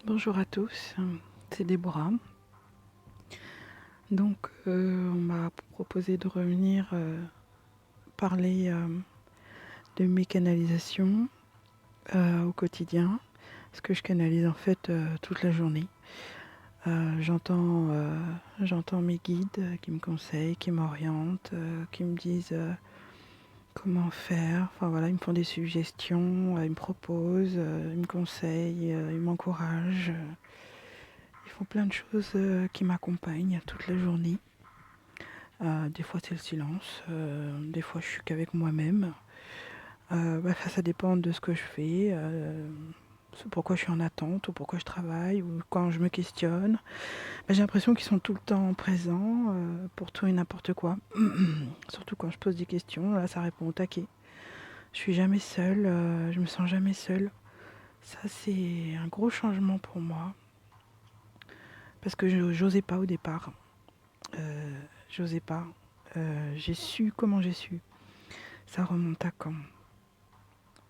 Bonjour à tous, c'est Déborah. On m'a proposé de revenir parler de mes canalisations au quotidien, ce que je canalise en fait toute la journée. J'entends mes guides qui me conseillent, qui m'orientent, qui me disent comment faire. Enfin voilà, ils me font des suggestions, ils me proposent, ils me conseillent, ils m'encouragent. Ils font plein de choses qui m'accompagnent toute la journée. Des fois c'est le silence, des fois je suis qu'avec moi-même. Ça dépend de ce que je fais, pourquoi je suis en attente ou pourquoi je travaille ou quand je me questionne. J'ai l'impression qu'ils sont tout le temps présents pour tout et n'importe quoi. Surtout quand je pose des questions, là ça répond au taquet. Je suis jamais seule, je me sens jamais seule. Ça c'est un gros changement pour moi parce que j'osais pas au départ. Euh, J'osais pas. J'ai su comment j'ai su. Ça remonte à quand?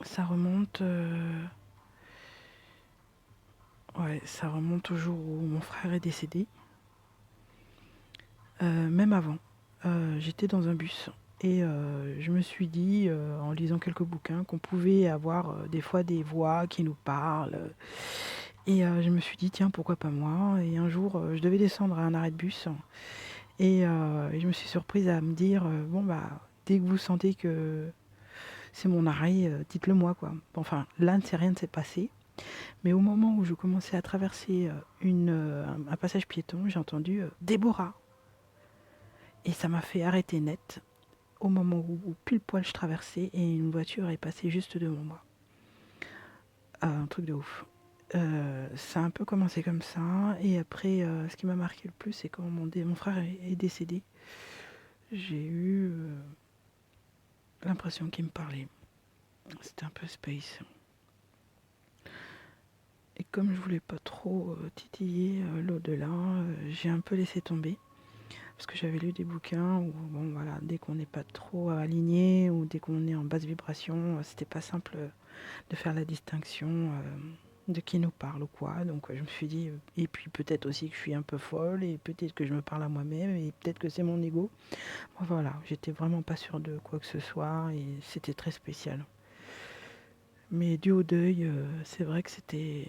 Ça remonte, ouais, ça remonte au jour où mon frère est décédé. Même avant, j'étais dans un bus et je me suis dit, en lisant quelques bouquins, qu'on pouvait avoir des fois des voix qui nous parlent. Et je me suis dit, tiens, pourquoi pas moi? Et un jour, je devais descendre à un arrêt de bus et je me suis surprise à me dire, bon, bah, dès que vous sentez que c'est mon arrêt, dites-le moi, quoi. Enfin, là, rien ne s'est passé. Mais au moment où je commençais à traverser un passage piéton, j'ai entendu Déborah. Et ça m'a fait arrêter net au moment où pile poil je traversais et une voiture est passée juste devant moi. Un truc de ouf. Ça a un peu commencé comme ça. Et après, ce qui m'a marqué le plus, c'est quand mon frère est décédé. J'ai eu l'impression qu'il me parlait. C'était un peu space. Et comme je voulais pas trop titiller l'au-delà, j'ai un peu laissé tomber. Parce que j'avais lu des bouquins où, bon, voilà, dès qu'on n'est pas trop aligné ou dès qu'on est en basse vibration, c'était pas simple de faire la distinction de qui nous parle ou quoi. Donc je me suis dit, et puis peut-être aussi que je suis un peu folle, et peut-être que je me parle à moi-même, et peut-être que c'est mon ego. Bon, voilà, j'étais vraiment pas sûre de quoi que ce soit, et c'était très spécial. Mais dû au deuil, c'est vrai que c'était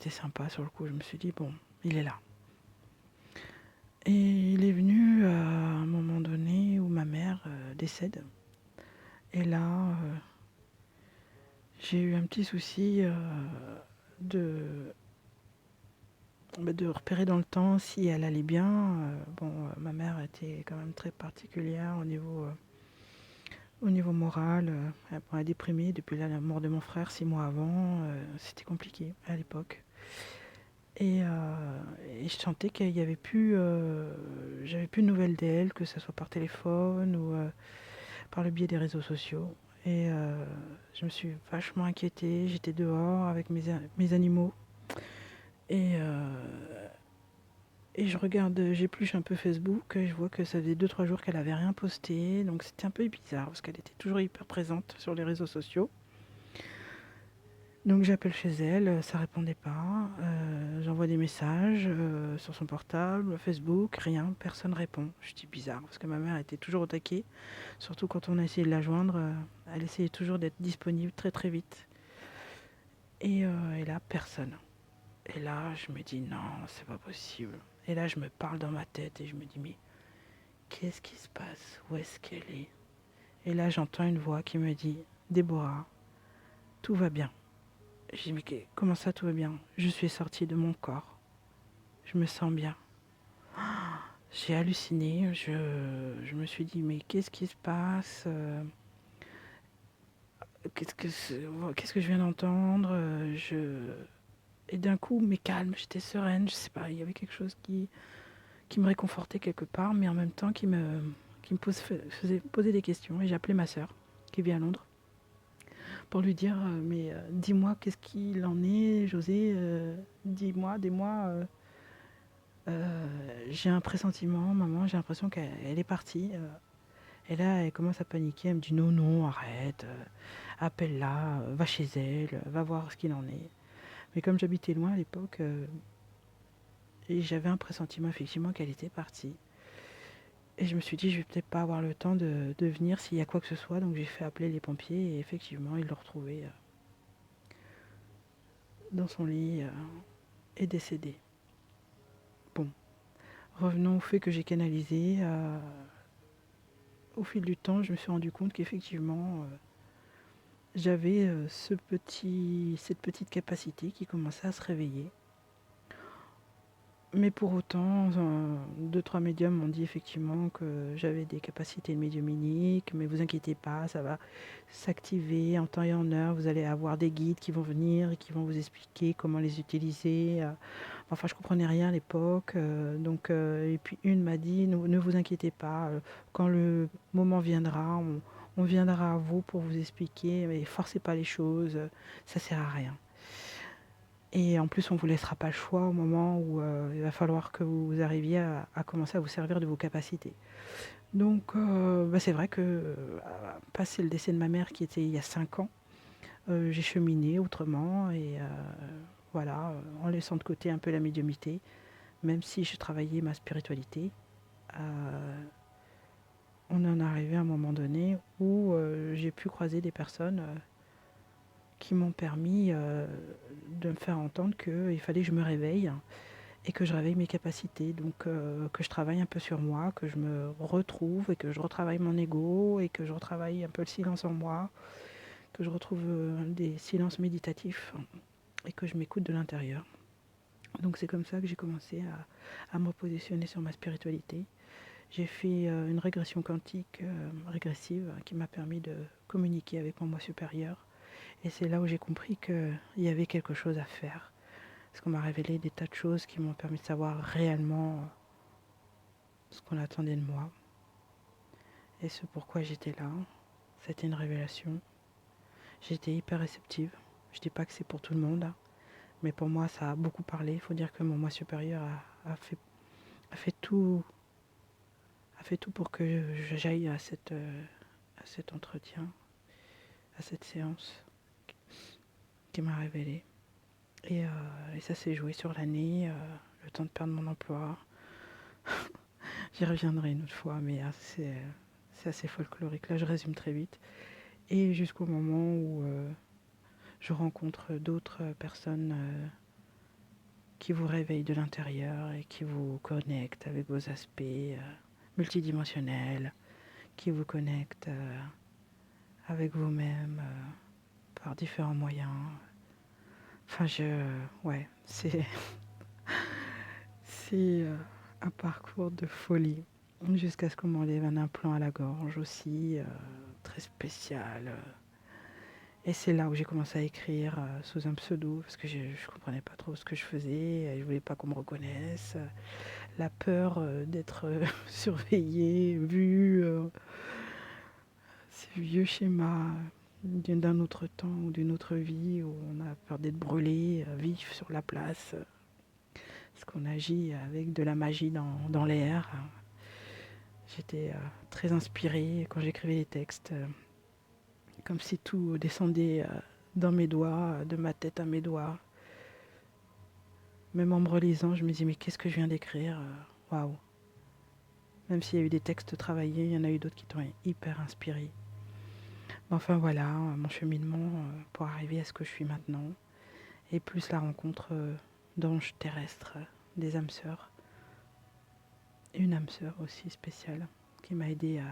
sympa sur le coup. Je me suis dit, bon, il est là. Et il est venu à un moment donné où ma mère décède. Et là, j'ai eu un petit souci de, de repérer dans le temps si elle allait bien. Ma mère était quand même très particulière au niveau moral. Elle est déprimée depuis la mort de mon frère 6 mois avant. C'était compliqué à l'époque. Et je sentais qu'il y avait plus, j'avais plus de nouvelles d'elle, que ce soit par téléphone ou par le biais des réseaux sociaux. Et je me suis vachement inquiétée. J'étais dehors avec mes animaux. Et, euh, et je regarde, j'épluche un peu Facebook. Et je vois que ça faisait 2-3 jours qu'elle avait rien posté. Donc c'était un peu bizarre parce qu'elle était toujours hyper présente sur les réseaux sociaux. Donc j'appelle chez elle, ça répondait pas. J'envoie des messages sur son portable, Facebook, rien, personne répond. Je dis bizarre parce que ma mère était toujours au taquet. Surtout quand on a essayé de la joindre, elle essayait toujours d'être disponible très très vite. Et là, personne. Et là, je me dis non, c'est pas possible. Et là, je me parle dans ma tête et je me dis mais qu'est-ce qui se passe? Où est-ce qu'elle est? Et là, j'entends une voix qui me dit Déborah, tout va bien. Je dis mais comment ça tout va bien? Je suis sortie de mon corps. Je me sens bien. J'ai halluciné. Je me suis dit mais qu'est-ce qui se passe? Qu'est-ce que je viens d'entendre? Et d'un coup, mais calme, j'étais sereine, je sais pas, il y avait quelque chose qui me réconfortait quelque part, mais en même temps qui me faisait poser des questions. Et j'ai appelé ma sœur, qui vit à Londres, pour lui dire, dis-moi, qu'est-ce qu'il en est, José, dis-moi, j'ai un pressentiment, maman, j'ai l'impression qu'elle est partie. Et là, elle commence à paniquer, elle me dit, non, arrête, appelle-la, va chez elle, va voir ce qu'il en est. Mais comme j'habitais loin à l'époque, et j'avais un pressentiment effectivement qu'elle était partie. Et je me suis dit, je vais peut-être pas avoir le temps de venir s'il y a quoi que ce soit. Donc j'ai fait appeler les pompiers et effectivement, ils l'ont retrouvée dans son lit et décédée. Bon, revenons au fait que j'ai canalisé. Au fil du temps, je me suis rendu compte qu'effectivement, j'avais cette petite capacité qui commençait à se réveiller. Mais pour autant, deux, trois médiums m'ont dit effectivement que j'avais des capacités médiumniques, mais vous inquiétez pas, ça va s'activer en temps et en heure. Vous allez avoir des guides qui vont venir et qui vont vous expliquer comment les utiliser. Enfin, je comprenais rien à l'époque. Et puis une m'a dit, ne vous inquiétez pas, quand le moment viendra, on viendra à vous pour vous expliquer, mais forcez pas les choses, ça sert à rien. Et en plus, on ne vous laissera pas le choix au moment où il va falloir que vous arriviez à commencer à vous servir de vos capacités. Donc, c'est vrai que, passé le décès de ma mère qui était il y a 5 ans, j'ai cheminé autrement et voilà, en laissant de côté un peu la médiumnité, même si je travaillais ma spiritualité. On en est arrivé à un moment donné où j'ai pu croiser des personnes qui m'ont permis de me faire entendre qu'il fallait que je me réveille et que je réveille mes capacités, donc que je travaille un peu sur moi, que je me retrouve et que je retravaille mon ego et que je retravaille un peu le silence en moi, que je retrouve des silences méditatifs et que je m'écoute de l'intérieur. Donc c'est comme ça que j'ai commencé à me positionner sur ma spiritualité. J'ai fait une régression quantique régressive qui m'a permis de communiquer avec mon moi supérieur. Et c'est là où j'ai compris qu'il y avait quelque chose à faire. Parce qu'on m'a révélé des tas de choses qui m'ont permis de savoir réellement ce qu'on attendait de moi. Et ce pourquoi j'étais là. C'était une révélation. J'étais hyper réceptive. Je dis pas que c'est pour tout le monde, hein, mais pour moi ça a beaucoup parlé. Il faut dire que mon moi supérieur a fait tout pour que j'aille à cet entretien, à cette séance qui m'a révélé. Et ça s'est joué sur l'année, le temps de perdre mon emploi. J'y reviendrai une autre fois, mais c'est assez folklorique. Là, je résume très vite. Et jusqu'au moment où je rencontre d'autres personnes qui vous réveillent de l'intérieur et qui vous connectent avec vos aspects multidimensionnels, qui vous connectent avec vous-même par différents moyens. Enfin, ouais, c'est un parcours de folie. Jusqu'à ce qu'on m'enlève un implant à la gorge aussi, très spécial. Et c'est là où j'ai commencé à écrire sous un pseudo, parce que je ne comprenais pas trop ce que je faisais, je ne voulais pas qu'on me reconnaisse. La peur d'être surveillée, vue, ces vieux schémas d'un autre temps ou d'une autre vie où on a peur d'être brûlé, vif sur la place, parce qu'on agit avec de la magie dans l'air. J'étais très inspirée quand j'écrivais les textes, comme si tout descendait dans mes doigts, de ma tête à mes doigts. Même en me relisant, je me dis mais qu'est-ce que je viens d'écrire. Waouh. Même s'il y a eu des textes travaillés, il y en a eu d'autres qui t'ont hyper inspiré. Enfin voilà, mon cheminement pour arriver à ce que je suis maintenant. Et plus la rencontre d'anges terrestres, des âmes sœurs. Une âme sœur aussi spéciale qui m'a aidé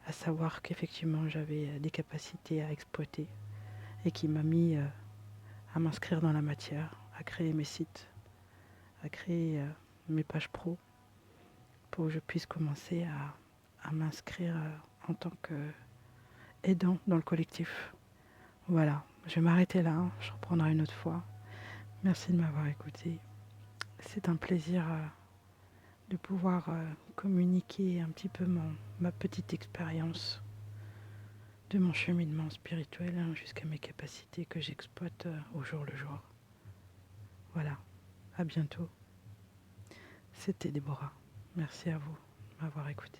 à savoir qu'effectivement j'avais des capacités à exploiter et qui m'a mis à m'inscrire dans la matière, à créer mes sites, à créer mes pages pro pour que je puisse commencer à m'inscrire en tant qu'aidant dans le collectif. Voilà, je vais m'arrêter là, hein. Je reprendrai une autre fois. Merci de m'avoir écouté. C'est un plaisir de pouvoir communiquer un petit peu ma petite expérience de mon cheminement spirituel jusqu'à mes capacités que j'exploite au jour le jour. Voilà, à bientôt. C'était Déborah. Merci à vous de m'avoir écouté.